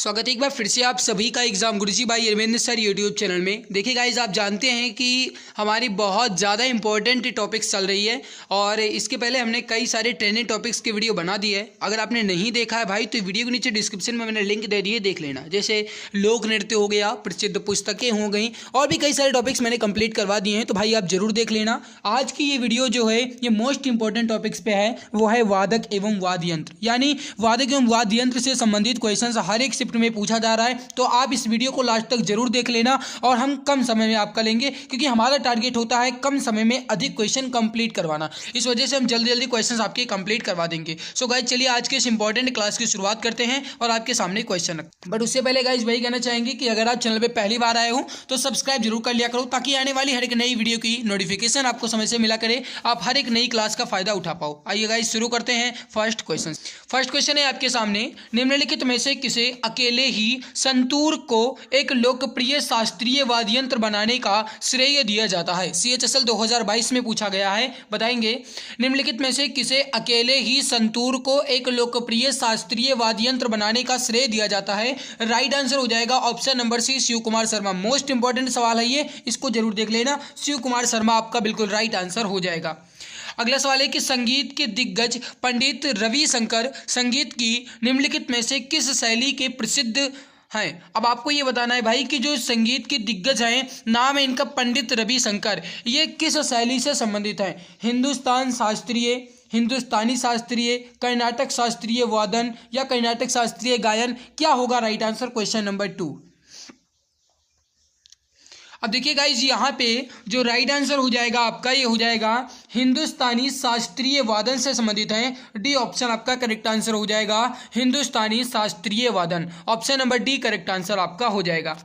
स्वागत है एक बार फिर से आप सभी का एग्जाम गुरुजी भाई अरविंद सर यूट्यूब चैनल में। देखिए गाइज, आप जानते हैं कि हमारी बहुत ज़्यादा इंपॉर्टेंट टॉपिक्स चल रही है और इसके पहले हमने कई सारे ट्रेनिंग टॉपिक्स की वीडियो बना दी है। अगर आपने नहीं देखा है भाई तो वीडियो के नीचे डिस्क्रिप्शन में मैंने लिंक दे दिए, देख लेना। जैसे लोक नृत्य हो गया, प्रसिद्ध पुस्तकें हो गई और भी कई सारे टॉपिक्स मैंने कंप्लीट करवा दिए हैं, तो भाई आप जरूर देख लेना। आज की ये वीडियो जो है ये मोस्ट इंपॉर्टेंट टॉपिक्स पे है, वो है वादक एवं वाद्य यंत्र, यानी वादक एवं वाद्य यंत्र से संबंधित क्वेश्चन हर एक शिफ्ट में पूछा जा रहा है। तो आप इस वीडियो को लास्ट तक जरूर देख लेना और हम कम समय में आपका लेंगे, क्योंकि हमारा टारगेट होता है कम समय में अधिक क्वेश्चन कंप्लीट करवाना। इस वजह से हम जल्दी जल्दी क्वेश्चन आपके कंप्लीट करवा देंगे। सो गाइज चलिए आज के इस इंपॉर्टेंट क्लास की शुरुआत करते हैं और आपके सामने क्वेश्चन रख। बट उससे पहले गाइज वही कहना चाहेंगे कि अगर आप चैनल पे पहली बार आए हो तो सब्सक्राइब जरूर कर लिया करो, ताकि आने वाली हर एक नई वीडियो की नोटिफिकेशन आपको समय से मिला करे, आप हर एक नई क्लास का फायदा उठा पाओ। आइए गाइज शुरू करते हैं फर्स्ट क्वेश्चन। फर्स्ट क्वेश्चन है आपके सामने, निम्नलिखित में से किसे अकेले ही संतूर को एक लोकप्रिय शास्त्रीय वाद्य यंत्र बनाने का श्रेय दिया जाता है? CHSL 2022 में पूछा गया है, बताएंगे। निम्नलिखित में से किसे अकेले ही संतूर को एक लोकप्रिय शास्त्रीय वाद्य यंत्र बनाने का श्रेय दिया जाता है? राइट आंसर हो जाएगा option number C, Shiv Kumar Sharma. Most important सवाल है ये, इसको जरूर देख लेना। शिव कुमार शर्मा आपका बिल्कुल राइट आंसर हो जाएगा। अगला सवाल है कि संगीत के दिग्गज पंडित रविशंकर संगीत की निम्नलिखित में से किस शैली के प्रसिद्ध हैं? अब आपको ये बताना है भाई कि जो संगीत के दिग्गज हैं, नाम है इनका पंडित रविशंकर, ये किस शैली से संबंधित हैं? हिंदुस्तान शास्त्रीय, हिंदुस्तानी शास्त्रीय, कर्नाटक शास्त्रीय वादन या कर्नाटक शास्त्रीय गायन? क्या होगा राइट आंसर? Question number 2। अब देखिए गाइज, यहाँ पे जो राइट आंसर हो जाएगा आपका, ये हो जाएगा हिंदुस्तानी शास्त्रीय वादन से संबंधित है। डी ऑप्शन आपका करेक्ट आंसर हो जाएगा, हिंदुस्तानी शास्त्रीय वादन। Option number D correct answer आपका हो जाएगा।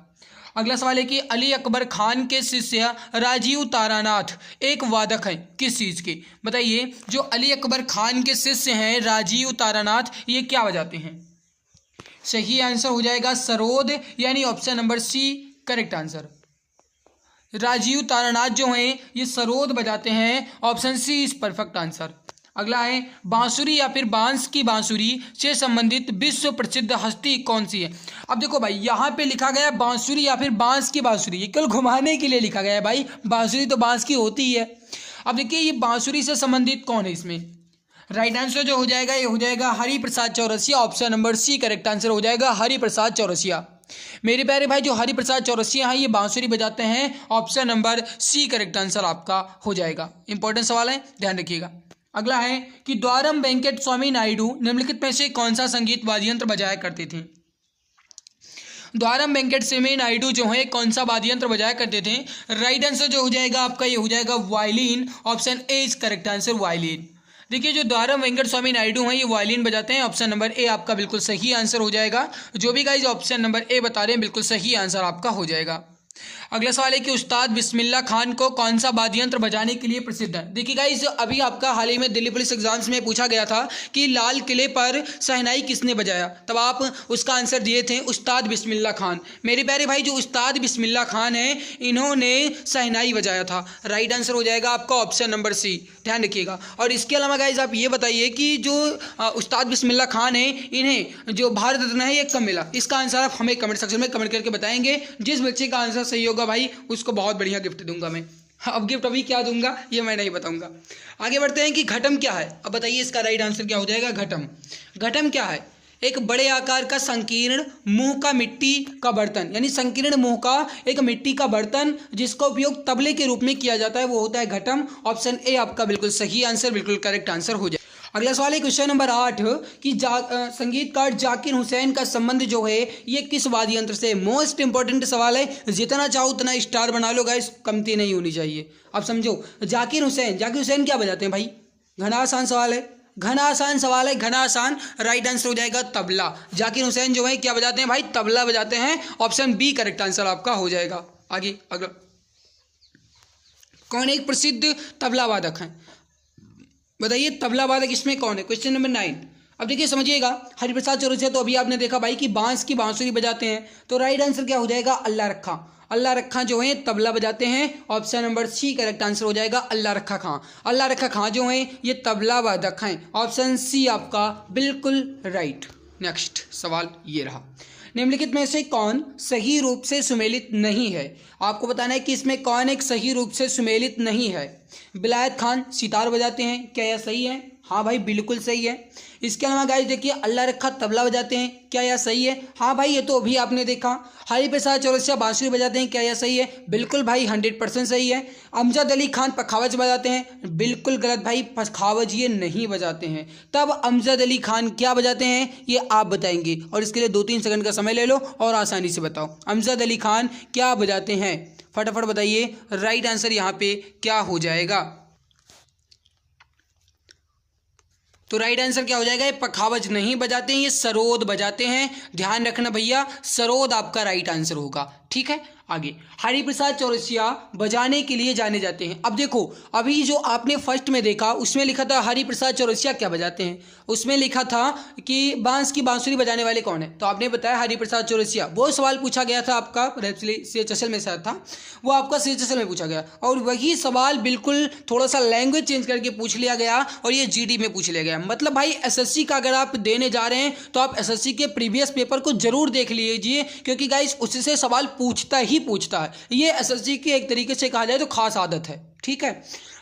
अगला सवाल है कि अली अकबर खान के शिष्य राजीव तारानाथ एक वादक हैं, किस चीज़ के? बताइए, जो अली अकबर खान के शिष्य हैं राजीव तारानाथ, ये क्या बजाते हैं? सही आंसर हो जाएगा सरोद, यानी option number C correct answer. Rajeev Taranath जो हैं ये सरोद बजाते हैं, option C is perfect answer. अगला है बांसुरी या फिर बांस की बांसुरी से संबंधित विश्व प्रसिद्ध हस्ती कौन सी है? अब देखो भाई, यहाँ पे लिखा गया है बांसुरी या फिर बांस की बांसुरी, ये केवल घुमाने के लिए लिखा गया है भाई, बांसुरी तो बांस की होती ही है। अब देखिए ये बांसुरी से संबंधित कौन है इसमें? राइट आंसर जो हो जाएगा ये हो जाएगा Hariprasad Chaurasia. Option number C correct answer हो जाएगा, हरिप्रसाद चौरसिया। मेरे प्यारे भाई, जो हरिप्रसाद चौरसिया हैं ये बांसुरी बजाते हैं। Option number C correct answer आपका हो जाएगा। इंपॉर्टेंट सवाल है, ध्यान रखिएगा। अगला है कि द्वारम वेंकट स्वामी नायडू निम्नलिखित में से कौन सा संगीत वाद्य यंत्र बजाया करते थे? द्वारम वेंकट स्वामी नायडू जो है कौन सा वाद्य यंत्र बजाया करते थे? राइट आंसर जो हो जाएगा आपका ये हो जाएगा violin. Option A is correct answer, violin. देखिए जो द्वारम वेंकट स्वामी नायडू हैं ये वायलिन बजाते हैं। ऑप्शन नंबर ए आपका बिल्कुल सही आंसर हो जाएगा। जो भी गाइज ऑप्शन नंबर ए बता रहे हैं बिल्कुल सही आंसर आपका हो जाएगा। अगला सवाल है कि उस्ताद बिस्मिल्लाह खान को कौन सा वाद्य यंत्र बजाने के लिए प्रसिद्ध है? देखिए गाइस, अभी आपका हाल ही में दिल्ली पुलिस एग्जाम्स में पूछा गया था कि लाल किले पर शहनाई किसने बजाया, तब आप उसका आंसर दिए थे उस्ताद बिस्मिल्लाह खान। मेरे प्यारे भाई, जो उस्ताद बिस्मिल्लाह खान है इन्होंने शहनाई बजाया था। राइट आंसर हो जाएगा आपका ऑप्शन नंबर सी, ध्यान रखिएगा। और इसके अलावा गाइज आप ये बताइए कि जो उस्ताद बिस्मिल्लाह खान है इन्हें जो भारत रत्न है ये कब मिला? इसका आंसर आप हमें कमेंट सेक्शन में कमेंट करके बताएंगे। जिस बच्चे का आंसर सही होगा भाई उसको बहुत बढ़िया गिफ्ट दूंगा मैं। अब गिफ्ट अभी क्या दूंगा ये मैं नहीं बताऊंगा। आगे बढ़ते हैं कि घटम क्या है? अब बताइए इसका राइट आंसर क्या हो जाएगा? घटम। घटम क्या है? एक बड़े आकार का संकीर्ण मुंह का मिट्टी का बर्तन, यानी संकीर्ण मुंह का एक मिट्टी का बर्तन जिसका उपयोग तबले के रूप में किया जाता है, वो होता है घटम। ऑप्शन ए आपका बिल्कुल सही आंसर, बिल्कुल करेक्ट आंसर हो जाए। अगला सवाल है क्वेश्चन नंबर 8 कि संगीतकार जाकिर हुसैन का संबंध जो है ये किस वाद्य यंत्र से? मोस्ट इंपॉर्टेंट सवाल है, जितना चाहो उतना स्टार बना लो गाइस, कमती नहीं होनी चाहिए। अब समझो, जाकिर हुसैन क्या बजाते हैं भाई? घना आसान सवाल है, घना आसान सवाल है, घना आसान। राइट आंसर हो जाएगा तबला। जाकिर हुसैन जो है क्या बजाते हैं भाई? तबला बजाते हैं। ऑप्शन बी करेक्ट आंसर आपका हो जाएगा। आगे अगला, कौन एक प्रसिद्ध तबला वादक है? बताइए तबला वादक इसमें कौन है? Question number 9। अब देखिए समझिएगा, हरिप्रसाद चौरसिया तो अभी आपने देखा भाई कि बांस की बांसुरी बजाते हैं, तो राइट आंसर क्या हो जाएगा? अल्लाह रखा। अल्लाह रखा जो है तबला बजाते हैं। Option number C correct answer हो जाएगा, अल्लाह रखा खां। अल्लाह रखा खां जो है ये तबला वादक हैं। ऑप्शन सी आपका बिल्कुल राइट। नेक्स्ट सवाल ये रहा, निम्नलिखित में से कौन सही रूप से सुमेलित नहीं है? आपको बताना है कि इसमें कौन एक सही रूप से सुमेलित नहीं है। बिलायत खान सितार बजाते हैं, क्या यह सही है? हाँ भाई बिल्कुल सही है। इसके अलावा गाइस देखिए अल्लाह रखा तबला बजाते हैं, क्या यह सही है? हाँ भाई ये तो अभी आपने देखा। हरिप्रसाद चौरसिया बांसुरी बजाते हैं, क्या यह सही है? बिल्कुल भाई 100% सही है। अमजद अली खान पखावज बजाते हैं, बिल्कुल गलत भाई, पखावज ये नहीं बजाते हैं। तब अमजद अली खान क्या बजाते हैं ये आप बताएंगे, और इसके लिए 2-3 सेकंड का समय ले लो और आसानी से बताओ अमजद अली खान क्या बजाते हैं। फटाफट बताइए राइट आंसर यहाँ पे क्या हो जाएगा। तो राइट आंसर क्या हो जाएगा? ये पखावज नहीं बजाते हैं, ये सरोद बजाते हैं। ध्यान रखना भैया, सरोद आपका राइट आंसर होगा। ठीक है, आगे हरिप्रसाद चौरसिया बजाने के लिए जाने जाते हैं। अब देखो अभी जो आपने फर्स्ट में देखा उसमें लिखा था हरिप्रसाद चौरसिया क्या बजाते हैं, उसमें लिखा था कि बांस की बांसुरी बजाने वाले कौन है, तो आपने बताया हरिप्रसाद चौरसिया। वो सवाल पूछा गया था आपका CHSL में शायद था, वो आपका CHSL में पूछा गया, और वही सवाल बिल्कुल थोड़ा सा लैंग्वेज चेंज करके पूछ लिया गया और ये GD में पूछ लिया गया। मतलब भाई SSC का अगर आप देने जा रहे हैं तो आप SSC के प्रीवियस पेपर को जरूर देख लीजिए, क्योंकि गाइस उससे सवाल पूछता है। ये SSC की एक तरीके से कहा जाए तो खास आदत है। ठीक है,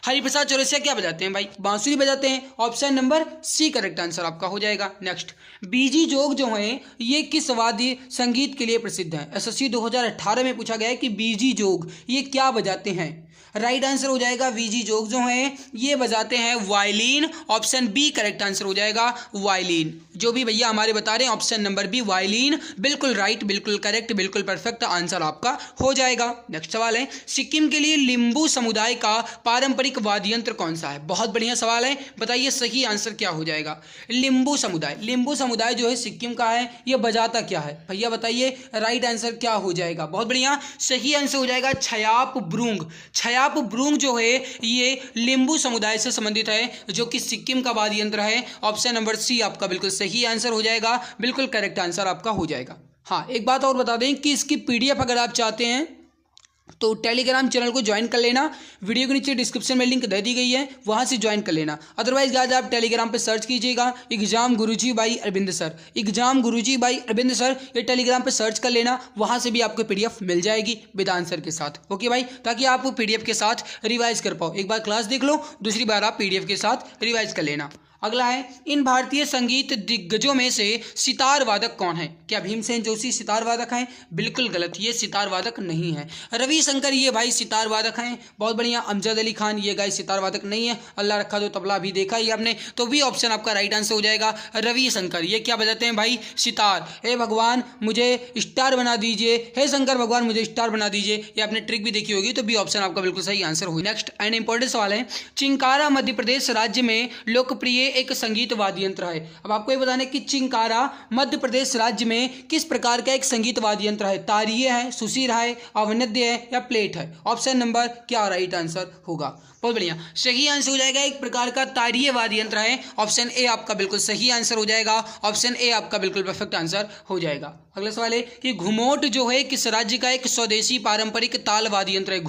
हरिप्रसाद चौरसिया क्या बजाते हैं भाई? बांसुरी बजाते हैं। Option number C correct answer आपका हो जाएगा। नेक्स्ट, बीजी जोग जो है ये किस वाद्य संगीत के लिए प्रसिद्ध है? SSC 2018 में पूछा गया है कि बीजी जोग ये क्या बजाते हैं। राइट आंसर हो जाएगा बीजी जोग जो है ये बजाते हैं violin. Option B correct answer हो जाएगा वायलिन। जो भी भैया हमारे बता रहे हैं ऑप्शन नंबर B वायलिन, बिल्कुल राइट, बिल्कुल करेक्ट, बिल्कुल परफेक्ट आंसर आपका हो जाएगा। नेक्स्ट सवाल है, सिक्किम के लिए लिंबू समुदाय का पारंपरिक वाद्य यंत्र कौन सा है? बहुत बढ़िया सवाल है, बताइए सही आंसर क्या हो जाएगा। लिंबू समुदाय जो है सिक्किम का है, ये बजाता क्या है भैया बताइए, राइट आंसर क्या हो जाएगा। बहुत बढ़िया, सही आंसर हो जाएगा छयाप ब्रूंग जो है ये लिंबू समुदाय से संबंधित है, जो कि सिक्किम का वाद्य यंत्र है। ऑप्शन नंबर C आपका बिल्कुल सही आंसर हो जाएगा, बिल्कुल करेक्ट आंसर आपका हो जाएगा। हाँ, एक बात और बता दें कि इसकी PDF अगर आप चाहते हैं तो टेलीग्राम चैनल को ज्वाइन कर लेना, वीडियो के नीचे डिस्क्रिप्शन में लिंक दे दी गई है, वहां से ज्वाइन कर लेना। अदरवाइज आज आप टेलीग्राम पे सर्च कीजिएगा exam Guruji by Arvind sir, ये टेलीग्राम पे सर्च कर लेना, वहां से भी आपको PDF मिल जाएगी विद आंसर के साथ। ओके भाई, ताकि आप PDF के साथ रिवाइज कर पाओ। एक बार क्लास देख लो, दूसरी बार आप PDF के साथ रिवाइज कर लेना। अगला है, इन भारतीय संगीत दिग्गजों में से सितार वादक कौन है? क्या भीमसेन जोशी सितार वादक हैं? बिल्कुल गलत, ये सितार वादक नहीं है। रविशंकर ये भाई सितार वादक हैं। बहुत बढ़िया, अमजद अली खान ये गाइस सितार वादक नहीं है। अल्लाह रखा तो तबला भी देखा ही आपने, तो भी ऑप्शन आपका राइट आंसर हो जाएगा। रविशंकर ये क्या बजाते हैं भाई? सितार। हे भगवान मुझे स्टार बना दीजिए, हे शंकर भगवान मुझे स्टार बना दीजिए, ये आपने ट्रिक भी देखी होगी, तो भी ऑप्शन आपका बिल्कुल सही आंसर हो। नेक्स्ट एंड इंपॉर्टेंट सवाल है, चिंकारा मध्य प्रदेश राज्य में लोकप्रिय एक संगीत वाद्य यंत्र है। अब आपको ये बताना है कि चिंकारा मध्य प्रदेश राज्य में किस प्रकार का एक संगीत वाद्य यंत्र है? तारीय है, सुशीर है, अवनद्य है या प्लेट है? ऑप्शन नंबर क्या राइट आंसर होगा? बहुत बढ़िया, सही आंसर हो जाएगा एक प्रकार का तारीय वाद्य यंत्र है। ऑप्शन A आपका बिल्कुल सही आंसर हो जाएगा, ऑप्शन A आपका बिल्कुल परफेक्ट आंसर हो जाएगा। अगला सवाल है कि घुमोट जो है किस राज्य का एक स्वदेशी पारंपरिक ताल वाद्य यंत्र है?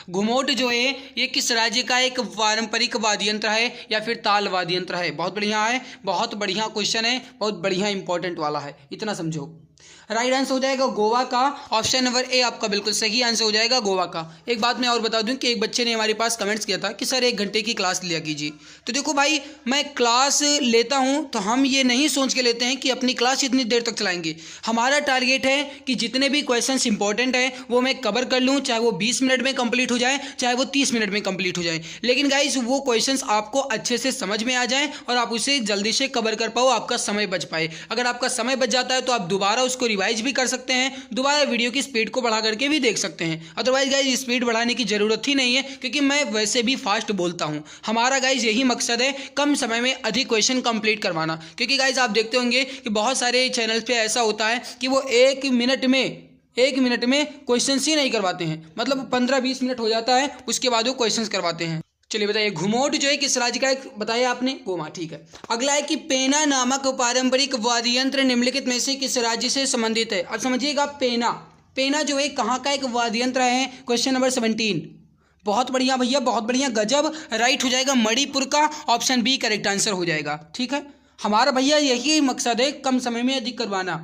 घुमोट जो है ये किस राज्य का एक पारंपरिक वाद्य यंत्र है या फिर ताल वाद्य यंत्र है? बहुत बढ़िया है, बहुत बढ़िया क्वेश्चन है, बहुत बढ़िया इंपॉर्टेंट वाला है, इतना समझो। राइट आंसर हो जाएगा गोवा का। ऑप्शन नंबर A आपका बिल्कुल सही आंसर हो जाएगा, गोवा का। एक बात मैं और बता दूं कि एक बच्चे ने हमारे पास कमेंट्स किया था कि सर 1 घंटे की क्लास लिया कीजिए। तो देखो भाई, मैं क्लास लेता हूं तो हम ये नहीं सोच के लेते हैं कि अपनी क्लास इतनी देर तक चलाएंगे। हमारा टारगेट है कि जितने भी क्वेश्चंस इंपॉर्टेंट है वो मैं कवर कर लूँ, चाहे वो 20 मिनट में कंप्लीट हो जाए, चाहे वो 30 मिनट में कंप्लीट हो जाए। लेकिन गाइस वो क्वेश्चंस आपको अच्छे से समझ में आ जाए और आप उसे जल्दी से कवर कर पाओ, आपका समय बच पाए। अगर आपका समय बच जाता है तो आप दोबारा उसको रिवाइज भी कर सकते हैं, दोबारा वीडियो की स्पीड को बढ़ा करके भी देख सकते हैं। अदरवाइज गाइज स्पीड बढ़ाने की जरूरत ही नहीं है, क्योंकि मैं वैसे भी फास्ट बोलता हूं। हमारा गाइज यही मकसद है, कम समय में अधिक क्वेश्चन कंप्लीट करवाना। क्योंकि गाइज आप देखते होंगे कि बहुत सारे चैनल पे ऐसा होता है कि वो एक मिनट में क्वेश्चन ही नहीं करवाते हैं, मतलब 15-20 मिनट हो जाता है, उसके बाद वो क्वेश्चन करवाते हैं। चलिए बताइए, घुमोट जो है किस राज्य का एक बताया आपने? गोवा, ठीक है। अगला है कि पेना नामक पारंपरिक वाद्य यंत्र निम्नलिखित में से किस राज्य से संबंधित है? अब समझिएगा, पेना जो है कहाँ का एक वाद्य यंत्र है? Question number 17। बहुत बढ़िया भैया, बहुत बढ़िया, गजब, राइट हो जाएगा मणिपुर का। ऑप्शन B करेक्ट आंसर हो जाएगा। ठीक है, हमारा भैया यही मकसद है, कम समय में अधिक करवाना।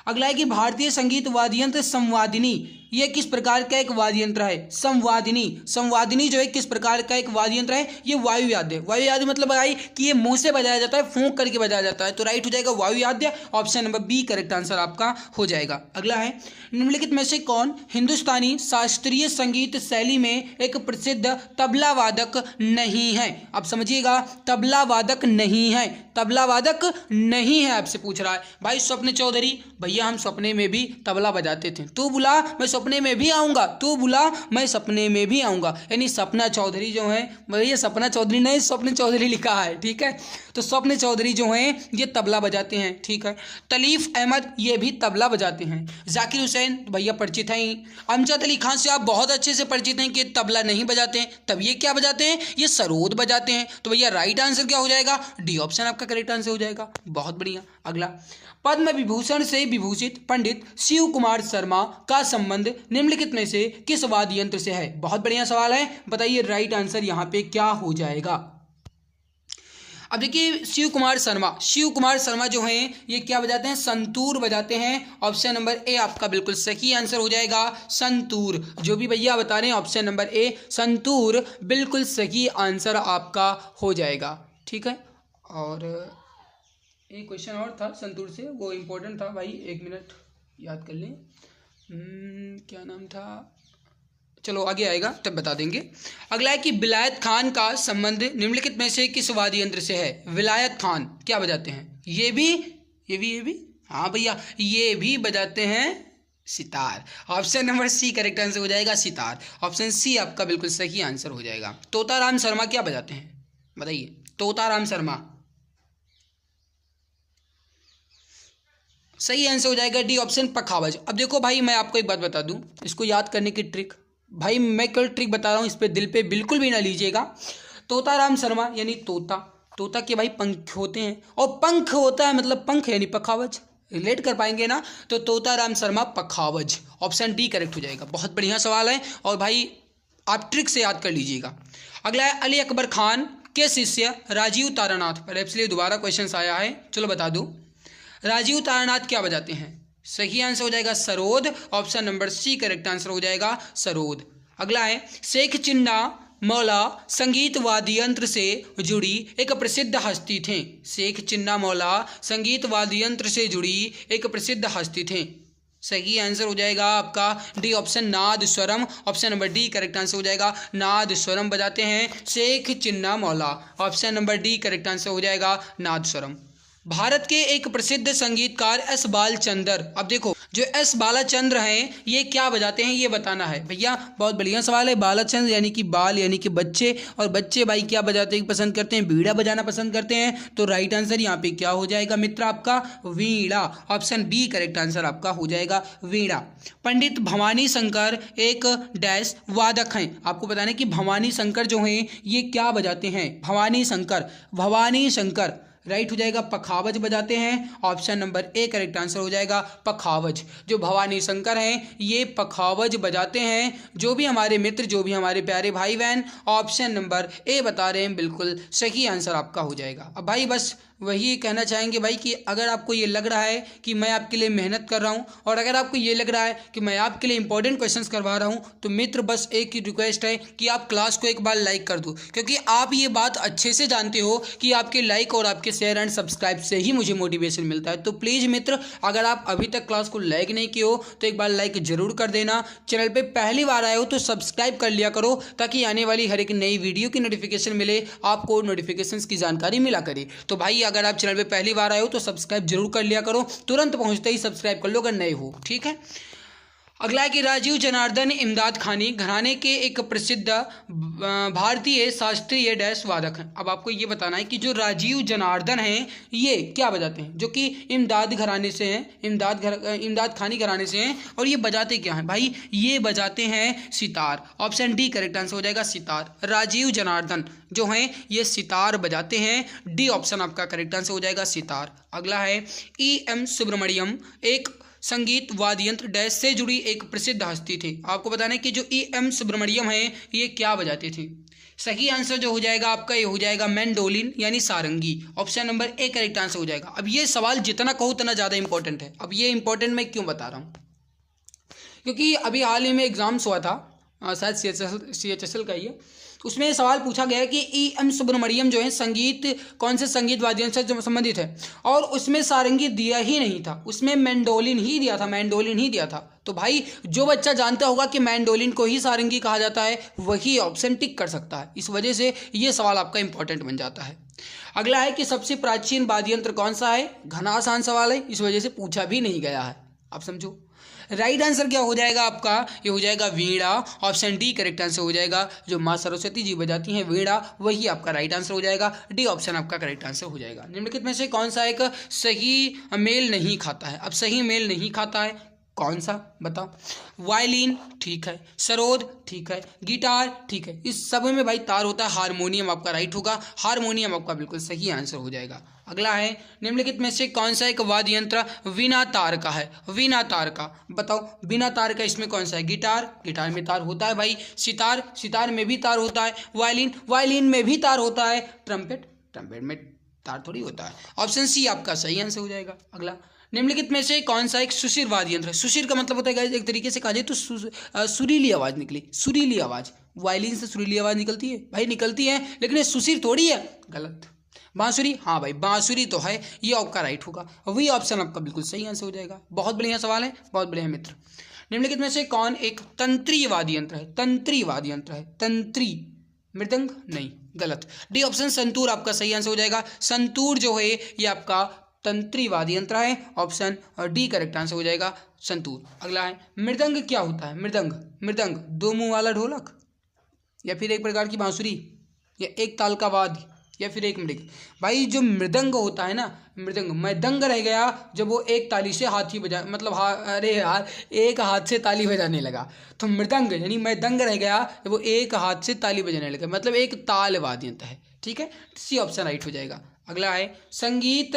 अगला है कि भारतीय संगीत वाद्य यंत्र संवादिनी ये किस प्रकार का एक वाद्य यंत्र है? संवादिनी जो है किस प्रकार का एक वाद्य यंत्र है? ये वायुवाद्य। वायुवाद्य मतलब भाई कि ये मुंह से बजाया जाता है, फूंक करके बजाया जाता है, तो राइट हो जाएगा वायुवाद्य। Option number B correct answer आपका हो जाएगा। अगला है निम्नलिखित में से कौन हिंदुस्तानी शास्त्रीय संगीत शैली में एक प्रसिद्ध तबला वादक नहीं है? अब समझिएगा, तबला वादक नहीं है, तबला वादक नहीं है आपसे पूछ रहा है। भाई स्वप्न चौधरी, भैया हम सपने में भी तबला बजाते थे, तू बुला मैं सपने में भी आऊँगा, तू बुला मैं सपने में भी आऊँगा। यानी सपना चौधरी जो है, भैया सपना चौधरी नहीं, स्वप्न चौधरी लिखा है, ठीक है। तो स्वप्न चौधरी जो हैं ये तबला बजाते हैं, ठीक है। तलीफ अहमद ये भी तबला बजाते हैं। जाकिर हुसैन भैया परिचित हैं ही। अमजद अली खान से आप बहुत अच्छे से परिचित हैं कि तबला नहीं बजाते हैं, तब ये क्या बजाते हैं? ये सरोद बजाते हैं। तो भैया राइट आंसर क्या हो जाएगा? डी ऑप्शन आपका करेक्ट आंसर हो जाएगा। बहुत बढ़िया। अगला, पद्म विभूषण से विभूषित पंडित शिव कुमार शर्मा का संबंध निम्नलिखित में से किस वाद्य यंत्र से है? बहुत बढ़िया सवाल है, बताइए राइट आंसर यहाँ पे क्या हो जाएगा। अब देखिए शिव कुमार शर्मा जो हैं ये क्या बजाते हैं? संतूर बजाते हैं। ऑप्शन नंबर ए आपका बिल्कुल सही आंसर हो जाएगा, संतूर। जो भी भैया बता रहे हैं ऑप्शन नंबर ए संतूर बिल्कुल सही आंसर आपका हो जाएगा, ठीक है। और एक क्वेश्चन और था संतूर से, वो इम्पोर्टेंट था भाई, 1 मिनट याद कर लें। क्या नाम था, चलो आगे आएगा तब बता देंगे। अगला है कि विलायत खान का संबंध निम्नलिखित में से किस वाद्य यंत्र से है? विलायत खान क्या बजाते हैं? ये भी हाँ भैया ये भी बजाते हैं sitar. Option number C correct answer हो जाएगा, सितार। ऑप्शन सी आपका बिल्कुल सही आंसर हो जाएगा। तोताराम शर्मा क्या बजाते हैं? बताइए, तोताराम शर्मा सही आंसर हो जाएगा डी ऑप्शन, पखावज। अब देखो भाई मैं आपको एक बात बता दूं, इसको याद करने की ट्रिक, भाई मैं कल ट्रिक बता रहा हूँ, इस पे दिल पे बिल्कुल भी ना लीजिएगा। तोताराम शर्मा यानी तोता के भाई पंख होते हैं, और पंख होता है मतलब पंख यानी पखावज, रिलेट कर पाएंगे ना? तो तोताराम शर्मा पखावज, ऑप्शन डी करेक्ट हो जाएगा। बहुत बढ़िया सवाल है और भाई आप ट्रिक से याद कर लीजिएगा। अगला है अली अकबर खान के शिष्य राजीव तारानाथ, पर इसलिए दोबारा क्वेश्चन आया है, चलो बता दो। राजीव तारानाथ क्या बजाते हैं? सही आंसर हो जाएगा sarod. Option number C correct answer हो जाएगा सरोद। अगला है शेख चिन्ना मौला संगीत वाद्य यंत्र से जुड़ी एक प्रसिद्ध हस्ती थे। शेख चिन्ना मौला संगीत वाद्य यंत्र से जुड़ी एक प्रसिद्ध हस्ती थे। सही आंसर हो जाएगा आपका डी ऑप्शन, नाद स्वरम। Option number D correct answer हो जाएगा, नाद स्वरम बजाते हैं शेख चिन्ना मौला। Option number D correct answer हो जाएगा, नाद स्वरम। भारत के एक प्रसिद्ध संगीतकार एस बालचंद्र, अब देखो जो एस बालचंद्र हैं ये क्या बजाते हैं ये बताना है भैया। बहुत बढ़िया सवाल है। बालचंद्र यानी कि बाल यानी कि बच्चे, और बच्चे भाई क्या बजाते हैं पसंद करते हैं? बीड़ा बजाना पसंद करते हैं। तो राइट आंसर यहाँ पे क्या हो जाएगा मित्र आपका? वीणा। ऑप्शन बी करेक्ट आंसर आपका हो जाएगा, वीणा। पंडित भवानी शंकर एक डैश वादक हैं। आपको बताना है कि भवानी शंकर जो हैं ये क्या बजाते हैं? भवानी शंकर राइट हो जाएगा, पखावज बजाते हैं। Option number A correct answer हो जाएगा, पखावज। जो भवानी शंकर हैं ये पखावज बजाते हैं। जो भी हमारे मित्र, जो भी हमारे प्यारे भाई बहन ऑप्शन नंबर ए बता रहे हैं बिल्कुल सही आंसर आपका हो जाएगा। अब भाई बस वही कहना चाहेंगे भाई कि अगर आपको ये लग रहा है कि मैं आपके लिए मेहनत कर रहा हूँ, और अगर आपको ये लग रहा है कि मैं आपके लिए इंपॉर्टेंट क्वेश्चंस करवा रहा हूँ, तो मित्र बस एक ही रिक्वेस्ट है कि आप क्लास को एक बार लाइक कर दो, क्योंकि आप ये बात अच्छे से जानते हो कि आपके लाइक और आपके शेयर एंड सब्सक्राइब से ही मुझे मोटिवेशन मिलता है। तो प्लीज़ मित्र अगर आप अभी तक क्लास को लाइक नहीं किए हो तो एक बार लाइक जरूर कर देना। चैनल पर पहली बार आए हो तो सब्सक्राइब कर लिया करो, ताकि आने वाली हर एक नई वीडियो की नोटिफिकेशन मिले, आपको नोटिफिकेशन की जानकारी मिला करे। तो भाई अगर आप चैनल पे पहली बार आए हो तो सब्सक्राइब जरूर कर लिया करो, तुरंत पहुंचते ही सब्सक्राइब कर लो अगर नए हो, ठीक है। अगला है कि राजीव जनार्दन इमदाद खानी घराने के एक प्रसिद्ध भारतीय शास्त्रीय डैश वादक हैं। अब आपको ये बताना है कि जो राजीव जनार्दन हैं ये क्या बजाते हैं, जो कि इमदाद घराने से हैं, इमदाद खानी घराने से हैं, और ये बजाते क्या हैं भाई? ये बजाते हैं sitar. Option D correct answer हो जाएगा, सितार। राजीव जनार्दन जो हैं ये सितार बजाते हैं, डी ऑप्शन आपका करेक्ट आंसर हो जाएगा, सितार। अगला है E.M. सुब्रमण्यम एक संगीत वाद्य यंत्र डैश से जुड़ी एक प्रसिद्ध हस्ती थे। आपको बताना है कि जो E.M. सुब्रमण्यम हैं ये क्या बजाते थे? सही आंसर जो हो जाएगा आपका ये हो जाएगा मैंडोलिन यानी sarangi. Option number A correct answer हो जाएगा। अब ये सवाल जितना कहूँ उतना ज़्यादा इंपॉर्टेंट है। अब ये इंपॉर्टेंट मैं क्यों बता रहा हूँ, क्योंकि अभी हाल ही में एग्जाम्स हुआ था, शायद CHSL का ही है, उसमें सवाल पूछा गया कि E.M. सुब्रमण्यम जो है संगीत कौन से संगीत वाद्य यंत्र से संबंधित है, और उसमें सारंगी दिया ही नहीं था, उसमें मैंडोलिन ही दिया था, मैंडोलिन ही दिया था। तो भाई जो बच्चा जानता होगा कि मैंडोलिन को ही सारंगी कहा जाता है वही ऑप्शन टिक कर सकता है। इस वजह से ये सवाल आपका इंपॉर्टेंट बन जाता है। अगला है कि सबसे प्राचीन वाद्य यंत्र कौन सा है। घना आसान सवाल है, इस वजह से पूछा भी नहीं गया है, आप समझो। राइट आंसर क्या हो जाएगा आपका, ये हो जाएगा वीणा। ऑप्शन डी करेक्ट आंसर हो जाएगा। जो माँ सरस्वती जी बजाती हैं वीणा, वही आपका राइट आंसर हो जाएगा। डी ऑप्शन आपका करेक्ट आंसर हो जाएगा। निम्नलिखित में से कौन सा एक सही मेल नहीं खाता है। अब सही मेल नहीं खाता है कौन सा बताओ। वायलिन ठीक है, सरोद ठीक है, गिटार ठीक है, इस सब में भाई तार होता है। हारमोनियम आपका राइट होगा, हारमोनियम आपका बिल्कुल सही आंसर हो जाएगा। अगला है निम्नलिखित में से कौन सा एक वाद्य यंत्र बिना तार का है। बिना तार का बताओ, बिना तार का इसमें कौन सा है। गिटार, गिटार में तार होता है भाई। सितार, सितार में भी तार होता है। वायलिन, वायलिन में भी तार होता है। ट्रम्पेट, ट्रम्पेट में तार थोड़ी होता है। ऑप्शन सी आपका सही आंसर हो जाएगा। अगला निम्नलिखित में से कौन सा एक सुशीर वाद्य यंत्र है। सुशीर का मतलब होता है एक तरीके से कहा जाए तो सुरीली आवाज निकली, सुरीली आवाज। वायलिन से सुरीली आवाज निकलती है भाई, निकलती है, लेकिन ये सुशीर थोड़ी है। गलत। बांसुरी, हाँ भाई बांसुरी तो है, ये आपका राइट होगा। वही ऑप्शन आपका बिल्कुल सही आंसर हो जाएगा। बहुत बढ़िया सवाल है, बहुत बढ़िया मित्र। निम्नलिखित में से कौन एक तंत्री वाद्य यंत्र है। तंत्री वाद्य यंत्र है, तंत्री। मृदंग नहीं, गलत। डी ऑप्शन संतूर आपका सही आंसर हो जाएगा। संतूर जो है ये आपका तंत्री वाद्य यंत्र है। ऑप्शन डी करेक्ट आंसर हो जाएगा, संतूर। अगला है मृदंग क्या होता है। मृदंग, मृदंग दो मुंह वाला ढोलक, या फिर एक प्रकार की बांसुरी, या एक ताल का वाद्य, या फिर एक मृग। भाई जो मृदंग होता है ना, मृदंग, मैं दंग रह गया जब वो एक ताली से हाथ ही बजा, मतलब अरे यार एक हाथ से ताली बजाने लगा। तो मृदंग यानी मैं दंग रह गया जब वो एक हाथ से ताली बजाने लगा, मतलब एक ताल वाद्य यंत्र है। ठीक है, सी ऑप्शन राइट हो जाएगा। अगला है संगीत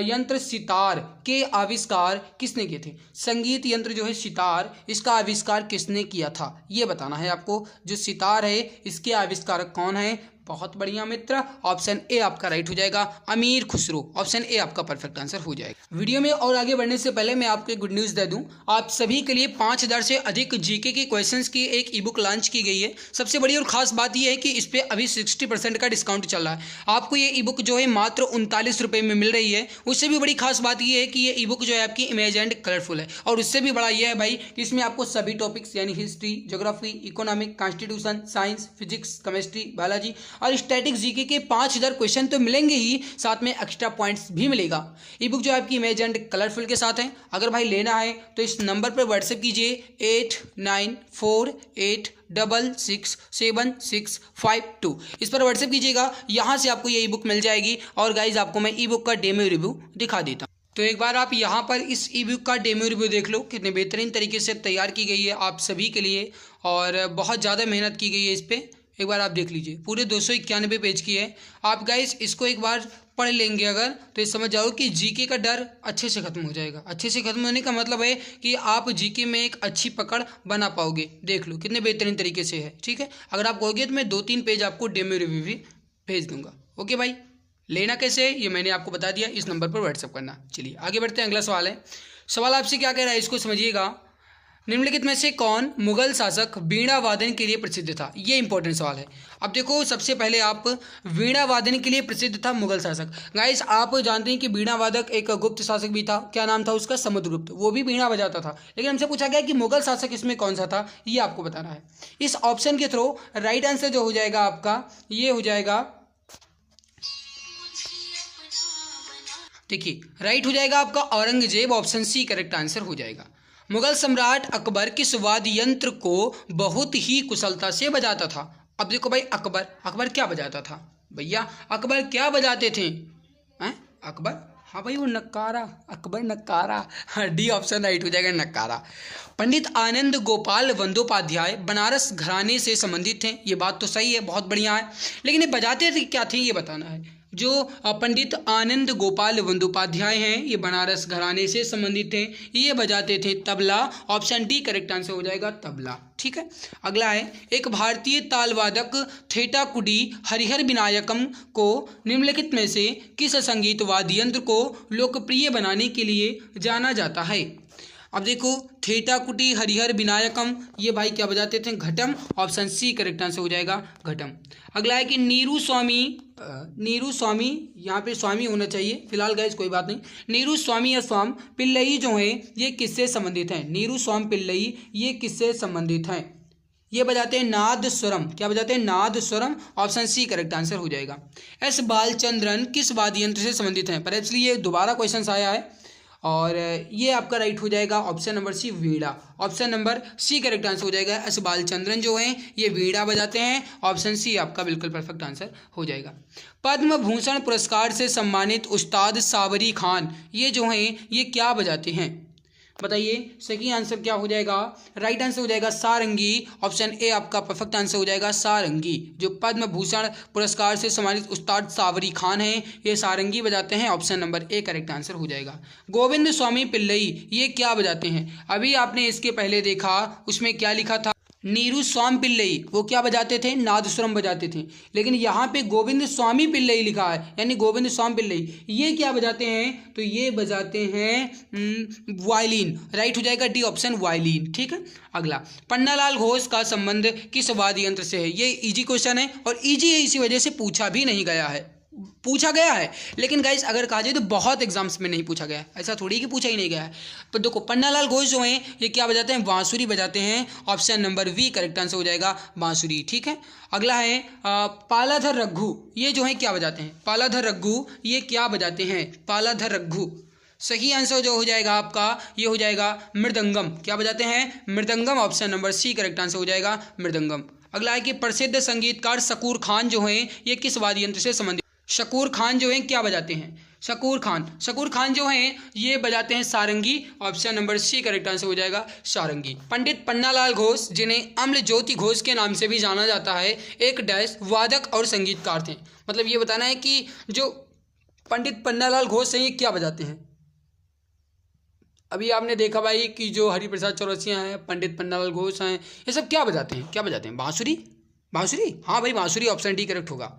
यंत्र सितार के आविष्कार किसने किए थे। संगीत यंत्र जो है सितार, इसका आविष्कार किसने किया था ये बताना है आपको। जो सितार है इसके आविष्कारक कौन है। बहुत बढ़िया मित्र, ऑप्शन ए आपका राइट हो जाएगा, अमीर खुसरो। ऑप्शन ए आपका परफेक्ट आंसर हो जाएगा। वीडियो में और आगे बढ़ने से पहले मैं आपको एक गुड न्यूज़ दे दूं। आप सभी के लिए 5000 से अधिक जीके के क्वेश्चंस की एक ई बुक लॉन्च की गई है। सबसे बड़ी और खास बात यह है कि इस पर अभी 60% का डिस्काउंट चल रहा है। आपको ये ई बुक जो है मात्र 39 रुपये में मिल रही है। उससे भी बड़ी खास बात यह है कि ये ई बुक जो है आपकी इमेज एंड कलरफुल है, और उससे भी बड़ा यह है भाई कि इसमें आपको सभी टॉपिक्स यानी history, geography, economic, constitution, science, physics, chemistry, biology और स्टैटिक जीके के 5000 क्वेश्चन तो मिलेंगे ही, साथ में एक्स्ट्रा पॉइंट्स भी मिलेगा। ई बुक जो आपकी इमेज एंड कलरफुल के साथ है। अगर भाई लेना है तो इस नंबर पर व्हाट्सएप कीजिए 8948667652। इस पर व्हाट्सएप कीजिएगा, यहाँ से आपको ये ई बुक मिल जाएगी। और गाइज आपको मैं ई बुक का डेमो रिव्यू दिखा देता हूँ। तो एक बार आप यहाँ पर इस ई बुक का डेमो रिव्यू देख लो, कितने बेहतरीन तरीके से तैयार की गई है आप सभी के लिए, और बहुत ज़्यादा मेहनत की गई है इस पर। एक बार आप देख लीजिए, पूरे 291 पेज की है। आप गाइस इसको एक बार पढ़ लेंगे अगर, तो ये समझ जाओ कि जीके का डर अच्छे से खत्म हो जाएगा। अच्छे से खत्म होने का मतलब है कि आप जीके में एक अच्छी पकड़ बना पाओगे। देख लो कितने बेहतरीन तरीके से है। ठीक है, अगर आप कहोगे तो मैं 2-3 पेज आपको डेमो रिव्यू भी भेज दूंगा। ओके भाई, लेना कैसे है ये मैंने आपको बता दिया, इस नंबर पर व्हाट्सअप करना। चलिए आगे बढ़ते हैं। अगला सवाल है, सवाल आपसे क्या कह रहा है इसको समझिएगा। निम्नलिखित में से कौन मुगल शासक वीणा वादन के लिए प्रसिद्ध था। ये इंपॉर्टेंट सवाल है। अब देखो सबसे पहले आप वीणा वादन के लिए प्रसिद्ध था मुगल शासक। गाइस आप जानते हैं कि वीणा वादक एक गुप्त शासक भी था। क्या नाम था उसका, समुद्रगुप्त। वो भी वीणा बजाता था। लेकिन हमसे पूछा गया कि मुगल शासक इसमें कौन सा था, ये आपको बताना है। इस ऑप्शन के थ्रू राइट आंसर जो हो जाएगा आपका, ये हो जाएगा, देखिए राइट हो जाएगा आपका Aurangzeb. Option C correct answer हो जाएगा। मुगल सम्राट अकबर किस वाद्य यंत्र को बहुत ही कुशलता से बजाता था। अब देखो भाई अकबर क्या बजाता था भैया, अकबर क्या बजाते थे अकबर, हाँ भाई वो नक्कारा, अकबर नक्कारा। हाँ, डी ऑप्शन राइट हो जाएगा, नक्कारा। पंडित आनंद गोपाल बंदोपाध्याय बनारस घराने से संबंधित थे। ये बात तो सही है, बहुत बढ़िया है, लेकिन ये बजाते थे क्या थे ये बताना है। जो पंडित आनंद गोपाल बंदोपाध्याय हैं, ये बनारस घराने से संबंधित थे, ये बजाते थे tabla. Option D correct answer हो जाएगा तबला। ठीक है, अगला है एक भारतीय तालवादक थेटाकुडी हरिहर विनायकम को निम्नलिखित में से किस संगीत वाद्य यंत्र को लोकप्रिय बनाने के लिए जाना जाता है। अब देखो थेटाकुटी हरिहर विनायकम, ये भाई क्या बजाते थे, घटम। ऑप्शन सी करेक्ट आंसर हो जाएगा घटम। अगला है कि नीरू स्वामी, यहाँ पे स्वामी होना चाहिए फिलहाल गाइस, कोई बात नहीं। नीरू स्वामी या स्वाम पिल्लई जो है ये किससे संबंधित हैं। नीरू स्वाम पिल्लई ये किससे संबंधित हैं। ये बजाते हैं नाद स्वरम। क्या बजाते हैं, नाद स्वरम। ऑप्शन सी करेक्ट आंसर हो जाएगा। एस बालचंद्रन किस वाद्य यंत्र से संबंधित हैं। पर इसलिए दोबारा क्वेश्चन आया है और ये आपका राइट हो जाएगा option number C veena. Option number C correct answer हो जाएगा। एस बालचंद्रन जो हैं ये वीणा बजाते हैं। ऑप्शन सी आपका बिल्कुल परफेक्ट आंसर हो जाएगा। पद्म भूषण पुरस्कार से सम्मानित उस्ताद सावरी खान ये जो हैं ये क्या बजाते हैं, बताइए। सही आंसर क्या हो जाएगा, राइट आंसर हो जाएगा सारंगी। ऑप्शन ए आपका परफेक्ट आंसर हो जाएगा सारंगी। जो पद्म भूषण पुरस्कार से सम्मानित उस्ताद सावरी खान हैं ये सारंगी बजाते हैं। Option number A correct answer हो जाएगा। गोविंद स्वामी पिल्लई ये क्या बजाते हैं। अभी आपने इसके पहले देखा उसमें क्या लिखा था, नीरू स्वामी पिल्लई वो क्या बजाते थे, नादस्वरम बजाते थे। लेकिन यहाँ पे गोविंद स्वामी पिल्लई लिखा है, यानी गोविंद स्वामी पिल्लई ये क्या बजाते हैं, तो ये बजाते हैं वायलिन। राइट हो जाएगा डी ऑप्शन वायलिन। ठीक है, अगला पन्नालाल घोष का संबंध किस वाद्य यंत्र से है। ये इजी क्वेश्चन है और इजी है इसी वजह से पूछा भी नहीं गया है, पूछा गया है लेकिन गाइस अगर कहा जाए तो बहुत एग्जाम्स में नहीं पूछा गया है, ऐसा थोड़ी कि पूछा ही नहीं गया है। पर देखो पन्नालाल घोष जो हैं ये क्या बजाते हैं, बांसुरी बजाते हैं। Option number B correct answer हो जाएगा बांसुरी। ठीक है, अगला है पालाधर रघु ये जो है क्या बजाते हैं। पालाधर रघु ये क्या बजाते हैं, पालाधर रघु। सही आंसर जो हो जाएगा आपका ये हो जाएगा मृदंगम। क्या बजाते हैं, mridangam. Option number C correct answer हो जाएगा मृदंगम। अगला है कि प्रसिद्ध संगीतकार शकूर खान जो हैं ये किस वाद्य यंत्र से संबंधित। शकूर खान जो हैं क्या बजाते हैं, शकूर खान जो हैं ये बजाते हैं sarangi. Option number C correct answer हो जाएगा सारंगी। पंडित पन्नालाल घोष जिन्हें अम्ल ज्योति घोष के नाम से भी जाना जाता है एक डैश वादक और संगीतकार थे। मतलब ये बताना है कि जो पंडित पन्नालाल घोष हैं ये क्या बजाते हैं। अभी आपने देखा भाई कि जो हरिप्रसाद चौरसिया हैं, पंडित पन्नालाल घोष हैं, ये सब क्या बजाते हैं, क्या बजाते हैं, बांसुरी। हाँ भाई बांसुरी। ऑप्शन डी करेक्ट होगा।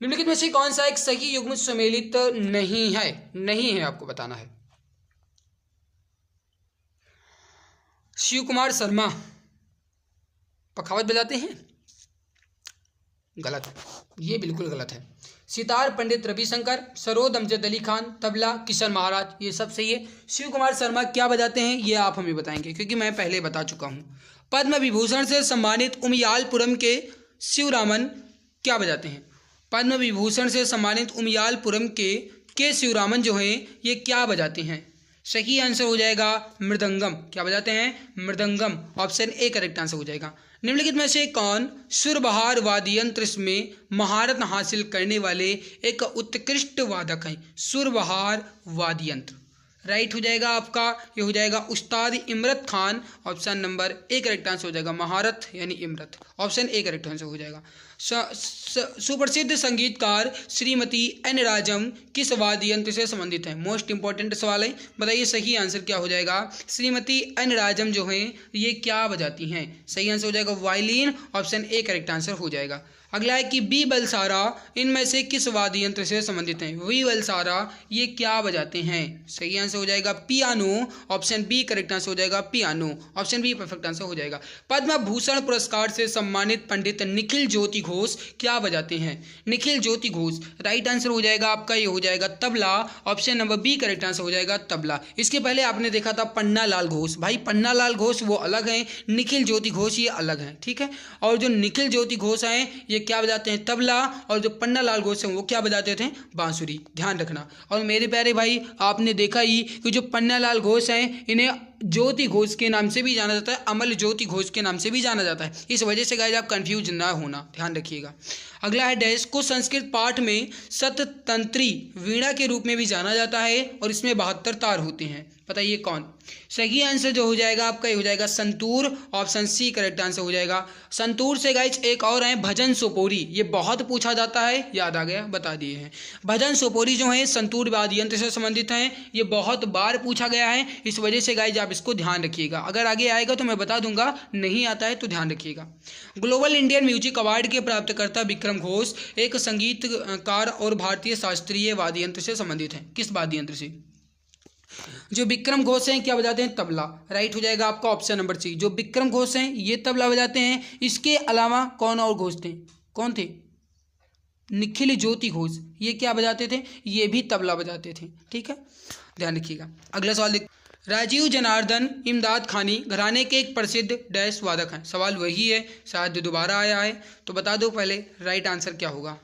निम्नलिखित में से कौन सा एक सही युग्म सम्मिलित नहीं है आपको बताना है। शिव कुमार शर्मा पखावत बजाते हैं, गलत है, ये बिल्कुल गलत है। सितार पंडित रविशंकर, सरोद अमजद अली खान, तबला किशन महाराज, ये सब सही है। शिव कुमार शर्मा क्या बजाते हैं ये आप हमें बताएंगे क्योंकि मैं पहले बता चुका हूँ। पद्म विभूषण से सम्मानित उमियालपुरम के शिवरामन क्या बजाते हैं। पद्म विभूषण से सम्मानित उमियालपुरम के शिवरामन जो हैं ये क्या बजाते हैं। सही आंसर हो जाएगा मृदंगम। क्या बजाते हैं, mridangam. Option A correct answer हो जाएगा। निम्नलिखित में से कौन सुरबहार वाद्य यंत्र में महारत हासिल करने वाले एक उत्कृष्ट वादक हैं। सुरबहार वाद्य यंत्र राइट हो जाएगा आपका ये हो जाएगा उस्ताद Imrat Khan. Option number A correct answer हो जाएगा महारत यानी Imrat. Option A correct answer हो जाएगा। सुप्रसिद्ध संगीतकार श्रीमती एन राजम किस वाद्य यंत्र से संबंधित हैं। मोस्ट इंपॉर्टेंट सवाल है, बताइए सही आंसर क्या हो जाएगा। श्रीमती एन राजम जो हैं ये क्या बजाती हैं। सही आंसर हो जाएगा violin. Option A correct answer हो जाएगा। अगला है कि बी बलसारा इनमें से किस वाद्य यंत्र से संबंधित हैं। वी बलसारा ये क्या बजाते हैं। सही आंसर हो जाएगा piano. Option B correct answer हो जाएगा piano. Option B perfect answer हो जाएगा। पद्म भूषण पुरस्कार से सम्मानित पंडित निखिल ज्योति घोष क्या बजाते हैं। निखिल ज्योति घोष राइट आंसर हो जाएगा आपका ये हो जाएगा tabla. Option number B correct answer हो जाएगा तबला। इसके पहले आपने देखा था पन्नालाल घोष। भाई पन्नालाल घोष वो अलग हैं, निखिल ज्योति घोष ये अलग हैं। ठीक है, और जो निखिल ज्योति घोष हैं ये क्या बजाते हैं तबला, और जो पन्नालाल घोष हैं वो क्या बजाते थे बांसुरी। ध्यान रखना। और मेरे प्यारे भाई आपने देखा ही कि जो पन्नालाल घोष हैं इन्हें ज्योति घोष के नाम से भी जाना जाता है, अमल ज्योति घोष के नाम से भी जाना जाता है। इस वजह से गाइस आप कंफ्यूज ना होना, ध्यान रखिएगा। अगला है डैश को संस्कृत पाठ में सततंत्री वीणा के रूप में भी जाना जाता है और इसमें 72 तार होते हैं। बताइए कौन। सही आंसर जो हो जाएगा आपका ये हो जाएगा santoor, option C correct answer हो जाएगा। संतूर से गाइज एक और है भजन सोपोरी, ये बहुत पूछा जाता है, याद आ गया, बता दिए हैं। भजन सोपोरी जो है संतूर वाद्य यंत्र से संबंधित हैं, ये बहुत बार पूछा गया है, इस वजह से गाइज आप इसको ध्यान रखिएगा। अगर आगे आएगा तो मैं बता दूंगा, नहीं आता है तो ध्यान रखिएगा। ग्लोबल इंडियन म्यूजिक अवार्ड के प्राप्तकर्ता विक्रम घोष एक संगीतकार और भारतीय शास्त्रीय वाद्य यंत्र से संबंधित हैं। किस वाद्य यंत्र से? जो विक्रम घोष हैं क्या बजाते हैं? तबला। राइट हो जाएगा आपका ऑप्शन नंबर सी। जो विक्रम घोष हैं ये तबला बजाते हैं। इसके अलावा कौन और घोष थे? कौन थे? निखिल ज्योति घोष, ये क्या बजाते थे? ये भी तबला बजाते थे। ठीक है, ध्यान रखिएगा। अगला सवाल देख, राजीव जनार्दन इमदाद खानी घराने के एक प्रसिद्ध डैश वादक हैं। सवाल वही है, शायद दोबारा आया है, तो बता दो पहले राइट आंसर क्या होगा।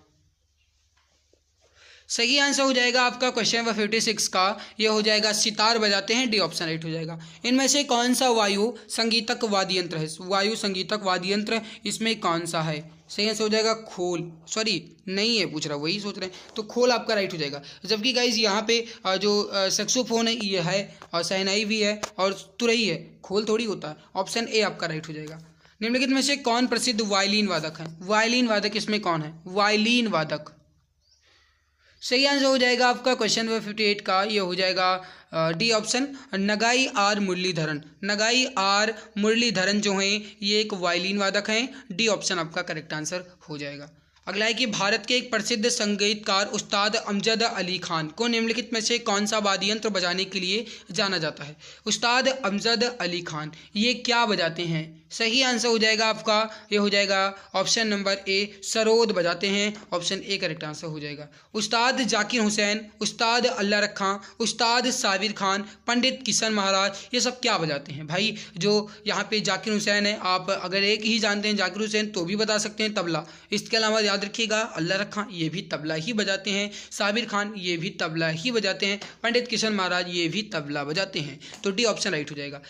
सही आंसर हो जाएगा आपका क्वेश्चन नंबर 56 का, ये हो जाएगा सितार बजाते हैं, डी ऑप्शन राइट हो जाएगा। इनमें से कौन सा वायु संगीतक वाद्य यंत्र है? वायु संगीतक वाद्य यंत्र इसमें कौन सा है? सही आंसर हो जाएगा खोल, सॉरी नहीं है पूछ रहा, वही सोच रहे हैं, तो खोल आपका राइट हो जाएगा। जबकि गाइज यहाँ पे जो सैक्सोफोन है ये है, और शहनाई भी है, और तुरई है, खोल थोड़ी होता है। ऑप्शन ए आपका राइट हो जाएगा। निम्नलिखित में से कौन प्रसिद्ध वायलिन वादक है? वायलिन वादक इसमें कौन है? वायलिन वादक। सही आंसर हो जाएगा आपका क्वेश्चन नंबर 58 का, ये हो जाएगा D option, Nagai R Muralidharan. Nagai R Muralidharan जो हैं ये एक वायलिन वादक हैं, डी ऑप्शन आपका करेक्ट आंसर हो जाएगा। अगला है कि भारत के एक प्रसिद्ध संगीतकार उस्ताद अमजद अली खान को निम्नलिखित में से कौन सा वाद्य यंत्र बजाने के लिए जाना जाता है? उस्ताद अमजद अली खान ये क्या बजाते हैं? सही आंसर हो जाएगा आपका, ये हो जाएगा ऑप्शन नंबर ए, सरोद बजाते हैं, ऑप्शन ए करेक्ट आंसर हो जाएगा। उस्ताद जाकिर हुसैन, उस्ताद अल्लाह रखा, उस्ताद साबिर खान, पंडित किशन महाराज, ये सब क्या बजाते हैं? भाई जो यहाँ पे जाकिर हुसैन है, आप अगर एक ही जानते हैं जाकिर हुसैन तो भी बता सकते हैं तबला। इसके अलावा याद रखिएगा अल्लाह रखा ये भी तबला ही बजाते हैं, साबिर खान ये भी तबला ही बजाते हैं, पंडित किशन महाराज ये भी तबला बजाते हैं, तो डी ऑप्शन राइट हो जाएगा।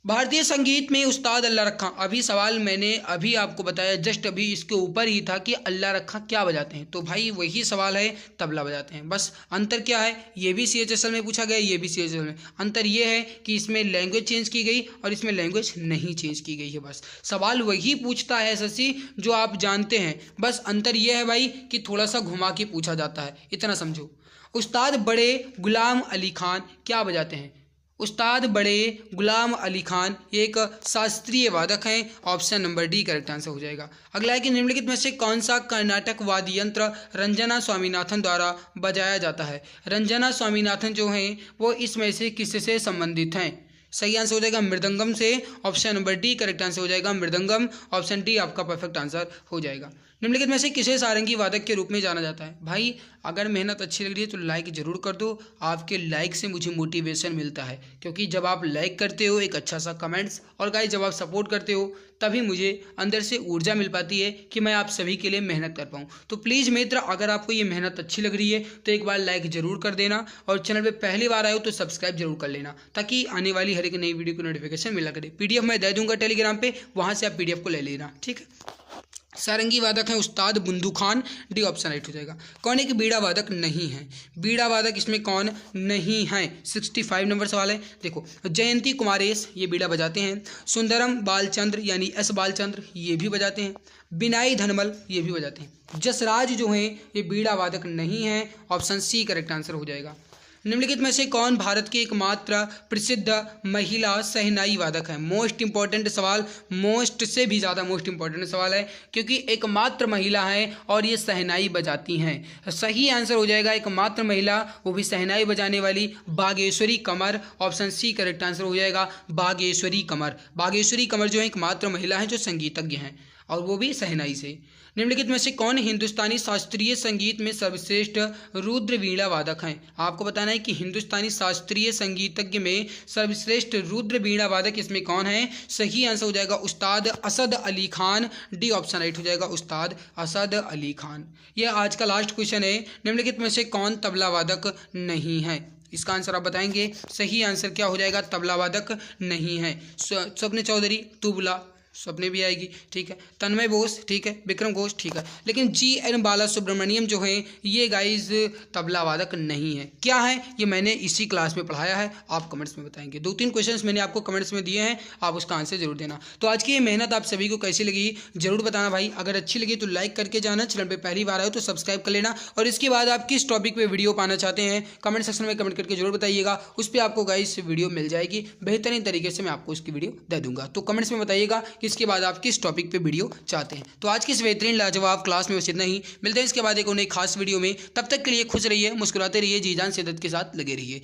भारतीय संगीत में उस्ताद अल्लाह रखा, अभी सवाल मैंने अभी आपको बताया, जस्ट अभी इसके ऊपर ही था कि अल्लाह रखा क्या बजाते हैं, तो भाई वही सवाल है, तबला बजाते हैं। बस अंतर क्या है, ये भी CHSL में पूछा गया, ये भी CHSL में। अंतर ये है कि इसमें लैंग्वेज चेंज की गई और इसमें लैंग्वेज नहीं चेंज की गई है। बस सवाल वही पूछता है SSC जो आप जानते हैं, बस अंतर ये है भाई कि थोड़ा सा घुमा के पूछा जाता है, इतना समझो। उस्ताद बड़े गुलाम अली खान क्या बजाते हैं? उस्ताद बड़े गुलाम अली खान ये एक शास्त्रीय वादक हैं, option number D correct answer हो जाएगा। अगला है कि निम्नलिखित में से कौन सा कर्नाटक वाद्य यंत्र रंजना स्वामीनाथन द्वारा बजाया जाता है? रंजना स्वामीनाथन जो हैं वो इसमें से किससे संबंधित हैं? सही आंसर हो जाएगा मृदंगम से, option number D correct answer हो जाएगा मृदंगम, ऑप्शन डी आपका परफेक्ट आंसर हो जाएगा। निम्नलिखित में से किसे सारंगी वादक के रूप में जाना जाता है? भाई अगर मेहनत अच्छी लग रही है तो लाइक ज़रूर कर दो, आपके लाइक से मुझे मोटिवेशन मिलता है, क्योंकि जब आप लाइक करते हो एक अच्छा सा कमेंट्स, और गाइस जब आप सपोर्ट करते हो तभी मुझे अंदर से ऊर्जा मिल पाती है कि मैं आप सभी के लिए मेहनत कर पाऊँ। तो प्लीज़ मित्र, अगर आपको ये मेहनत अच्छी लग रही है तो एक बार लाइक ज़रूर कर देना, और चैनल पर पहली बार आए हो तो सब्सक्राइब जरूर कर लेना, ताकि आने वाली हर एक नई वीडियो की नोटिफिकेशन मिला करे। PDF मैं दे दूँगा टेलीग्राम पर, वहाँ से आप PDF को ले लेना, ठीक है। सारंगी वादक है उस्ताद Bundu Khan, D option right हो जाएगा। कौन एक बीड़ा वादक नहीं है? बीड़ा वादक इसमें कौन नहीं है? 65 नंबर सवाल है। देखो, जयंती कुमारेश ये बीड़ा बजाते हैं, सुंदरम बालचंद्र यानी S बालचंद्र ये भी बजाते हैं, बिनाई धनमल ये भी बजाते हैं। जसराज जो हैं ये बीड़ा वादक नहीं है, ऑप्शन सी करेक्ट आंसर हो जाएगा। निम्नलिखित में से कौन भारत की एकमात्र प्रसिद्ध महिला शहनाई वादक है? मोस्ट इंपॉर्टेंट सवाल, मोस्ट से भी ज़्यादा मोस्ट इंपॉर्टेंट सवाल है, क्योंकि एकमात्र महिला है और ये शहनाई बजाती हैं। सही आंसर हो जाएगा एकमात्र महिला, वो भी शहनाई बजाने वाली, बागेश्वरी कमर, ऑप्शन सी करेक्ट आंसर हो जाएगा बागेश्वरी कमर। बागेश्वरी कमर जो है एकमात्र महिला है जो संगीतज्ञ हैं, और वो भी शहनाई से। निम्नलिखित में से कौन हिंदुस्तानी शास्त्रीय संगीत में सर्वश्रेष्ठ रुद्र वीणा वादक हैं? आपको बताना है कि हिंदुस्तानी शास्त्रीय संगीतज्ञ में सर्वश्रेष्ठ रुद्र वीणा वादक इसमें कौन है? सही आंसर हो जाएगा उस्ताद Asad Ali Khan, D option right हो जाएगा उस्ताद असद अली खान। यह आज का लास्ट क्वेश्चन है। निम्नलिखित में से कौन तबला वादक नहीं है? इसका आंसर आप बताएंगे। सही आंसर क्या हो जाएगा? तबला वादक नहीं है। स्वप्न चौधरी, तुबला, सपने भी आएगी, ठीक है। तन्मय बोस, ठीक है। विक्रम घोष, ठीक है। लेकिन GN बालासुब्रमण्यम जो है ये गाइज तबला वादक नहीं है। क्या है ये मैंने इसी क्लास में पढ़ाया है, आप कमेंट्स में बताएंगे। 2-3 क्वेश्चंस मैंने आपको कमेंट्स में दिए हैं, आप उसका आंसर जरूर देना। तो आज की ये मेहनत आप सभी को कैसी लगी जरूर बताना भाई। अगर अच्छी लगी तो लाइक करके जाना, चैनल पर पहली बार आए तो सब्सक्राइब कर लेना। और इसके बाद आप किस टॉपिक पर वीडियो पाना चाहते हैं कमेंट सेक्शन में कमेंट करके जरूर बताइएगा, उस पर आपको गाइज वीडियो मिल जाएगी। बेहतरीन तरीके से मैं आपको उसकी वीडियो दे दूंगा। तो कमेंट्स में बताइएगा कि इसके बाद आप किस टॉपिक पे वीडियो चाहते हैं। तो आज की इस बेहतरीन लाजवाब क्लास में बस इतना ही। मिलते हैं इसके बाद एक और नई खास वीडियो में। तब तक के लिए खुश रहिए, मुस्कुराते रहिए, जी जान शिद्दत के साथ लगे रहिए।